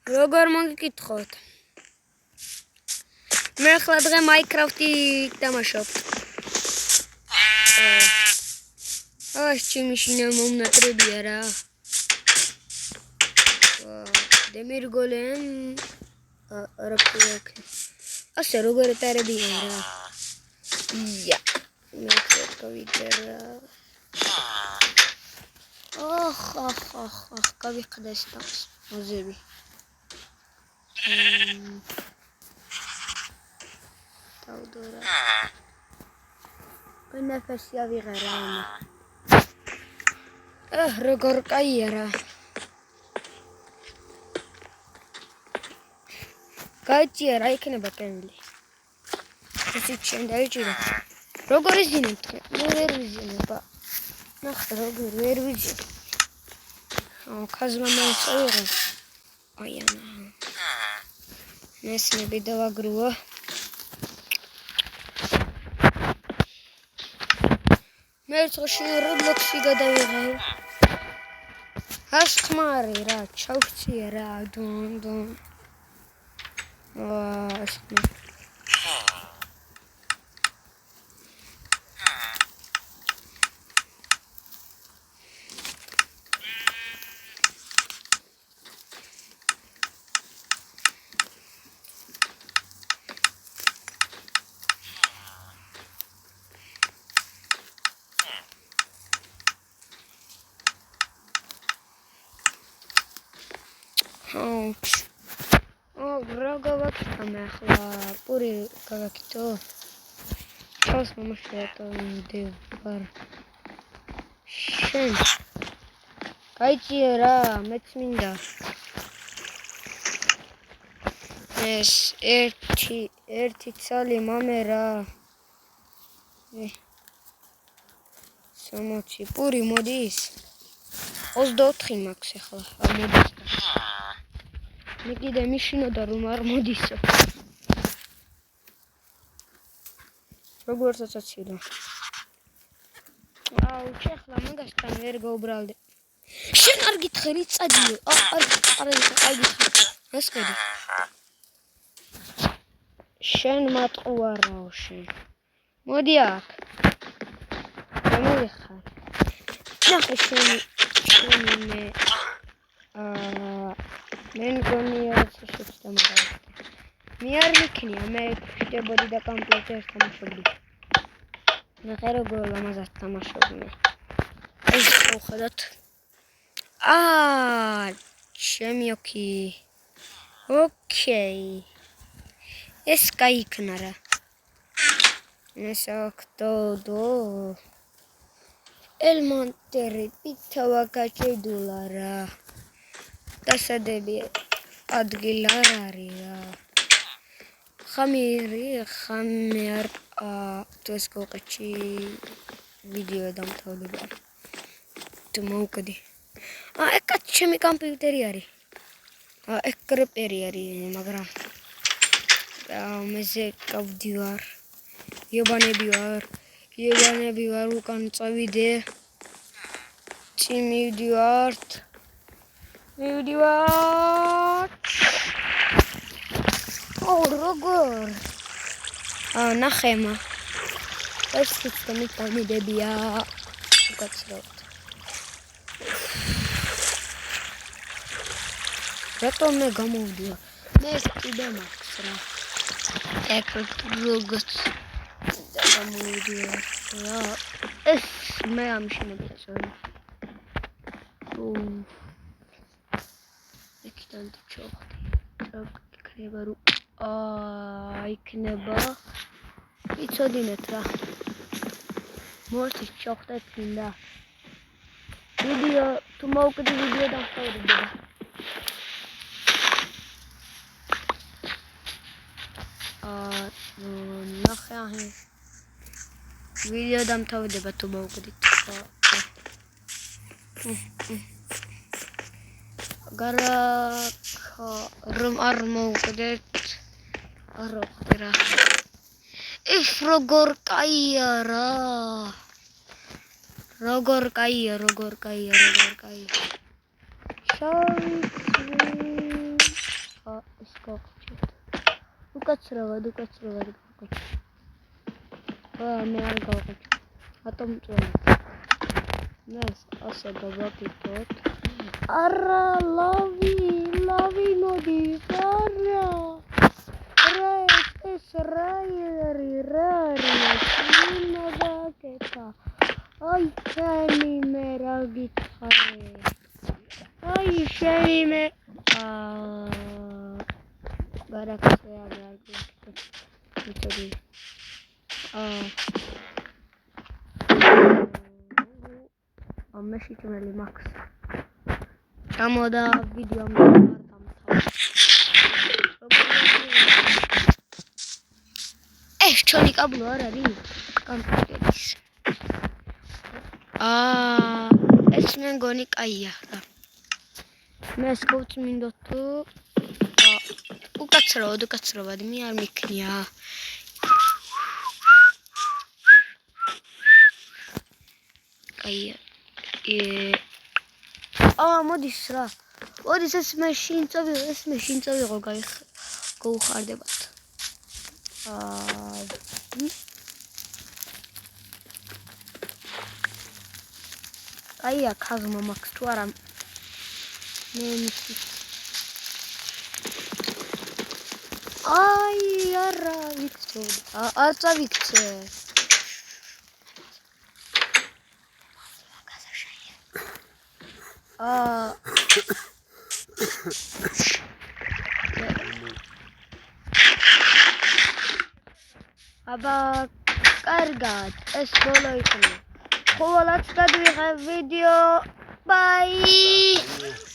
როგორ მოგიკითხოთ? მე ახლა დღე Minecraft-ი დამაშავთ. ჩემიშინა მომნატრებია რა. დემირგოლენ რაკეთე. ასე როგორ ეტარებია რა. ია. მე გავიდე რა. გავიხდა ეს თავს. მოზები. თავდორა. ნაფასი ავიღე რა. როგორ კაია რა. გაიჭია რა იქნება კენილი. ესე ჩვენ დაიჭირა. როგორ იზინებთ? მე ვერ ვიზინებ. ნახე როგორ ვერ ვიზინებ. ხაზმა მოიწევიღე. აიანა. მესმები დავაგრუო. მე ერთხელ Roblox-ი გადავიღე. ას ხმარი რა, ჩავხციე რა, დონ. Ragavakam ახლა პური გავაკეთო. ჩავს მომშევატო დევარ. შენ. გაიჭია რა, მეც მინდა. ეს ერთი ცალი მამე რა. 60 პური მოდის. 24 მაქვს ახლა. მოდის. მე კიდე მიშინოდა რომ არ მოდისო. როგორ საცაცილო. ჩეხლა მაგასთან ვერ გაუბრალდე. შენ არ გითხარი წადიო. არ გითხარი. ეს ყიდი. შენ მატყუარაო შენ. მოდი აქ. გამიხარ. ნახე შენ მე მე მგონია შეშ დამაგავდა. მე არ მიქნია, მე შევდები და კომპიუტერს თამაშობდი. ნახე როგორ ლამაზად თამაშობდი. ეს ხოდათ. ჩემი ოკეი. ეს кайქნა რა. ეს ოქტოდო. ელმონტერი პითავა გაჭედულა რა. დასადები ადგილ არ არის რა. ხამე არ თუ ეს გოყეჩი ვიდეო დამთავრდება. თუ მოვკდი. ეკა ჩემი კომპიუტერი არის. ეკრეპერი არის, მაგრამ მეზე გავდივარ. იებანები ვარ უკან წავიდე. მივდივართ. როგორ? ნახემა. ეს სისტემი დამიდებია. უკაცრავთ. რატომ მე გამოვდია? მე კიდე მაქვს რა. როგორ გამოვდია რა. ეს მე ამშენებთ ზონა. იქიდან ჩავხდი. იქნება რომ იქნება იცოდინეთ რა. მორჩის ჩავხდეთ მინდა. ვიდეო თუ მოვკდი ვიდეო დავთავრდება. ნახე აჰი. ვიდეო დამთავრდება თუ მოვკდით. რომ არ მოვკდეთ. არ ვხდერა. ეს როგორ კაია რა. როგორ კაია. უკაცრავად. მე არ გავყიჩ. ატომწველი. ეს ასე გავაკეთოთ. არა, ლავი მოდის, არა. ეს რა არის? მოგაკეთა. აი, შენი მე რა გითხარე? აი, შენი მე გარაკცია გაგიქეთ. მე შეჭმელი მაქვს. ჩამოდა ვიდეო არ დამთავრდა. ჩვენი კაბლო არ არის კომპიუტერის. ეს მე მგონი კაია რა. მე გავწმინდოთ თუ უკაცრავად მე არ მიქნია. კაია. მოდის რა. მოდის ეს მაშინ წავიღო გაუხარდებათ. კაია, ქაზმა მაქვს თუ არა? მე მისი. აი, არა, ვიქცე. არ წავიქცე. აბა, კარგად, ეს ბოლო იქნება. ხოლმე გადვიღე ვიდეო. Bye.